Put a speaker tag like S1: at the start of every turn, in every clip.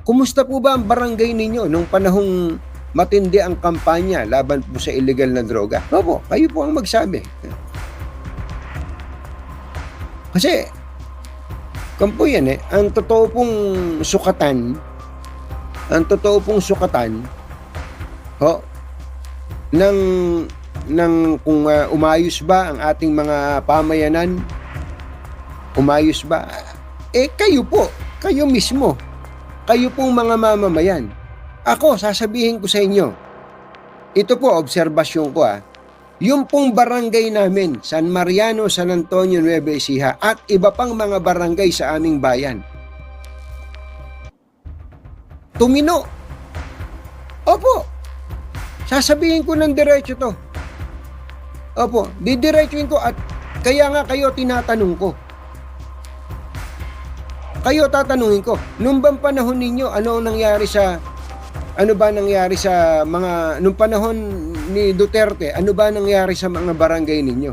S1: Kumusta po ba ang barangay ninyo nung panahong matindi ang kampanya laban po sa illegal na droga? Opo, kayo po ang magsabi. Kasi, kampo yan ang totoo pong sukatan, ho, ng, kung umayos ba ang ating mga pamayanan, umayos ba? Kayo mismo, kayo pong mga mamamayan. Ako, sasabihin ko sa inyo, ito po, obserbasyon ko yung pong barangay namin, San Mariano, San Antonio, Nueva Ecija, at iba pang mga barangay sa aming bayan, tumino. Opo, sasabihin ko ng diretso to. Opo, didiretsuin ko at kaya nga kayo tinatanong ko. Kayo tatanungin ko, nung bang panahon ninyo, ano nangyari sa nung panahon ni Duterte, ano ba nangyari sa mga barangay ninyo?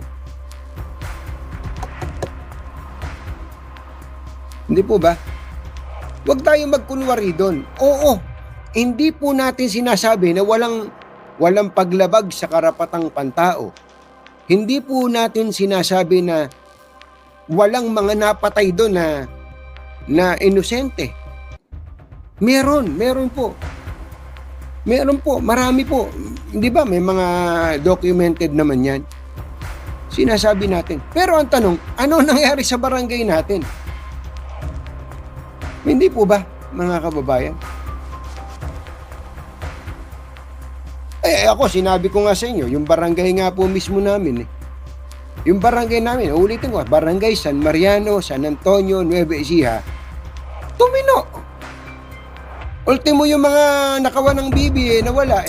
S1: Hindi po ba? Huwag tayo magkunwari doon. Oo, hindi po natin sinasabi na walang paglabag sa karapatang pantao. Hindi po natin sinasabi na walang mga napatay doon na inosente. Meron po. Marami po. Hindi ba may mga documented naman yan? Sinasabi natin. Pero ang tanong, ano nangyari sa barangay natin? Hindi po ba, mga kababayan? Ako, sinabi ko nga sa inyo, yung barangay nga po mismo namin Yung barangay namin, ulitin ko, barangay San Mariano, San Antonio, Nueva Ecija, tumino. Ultimo yung mga nakawan ng bibi nawala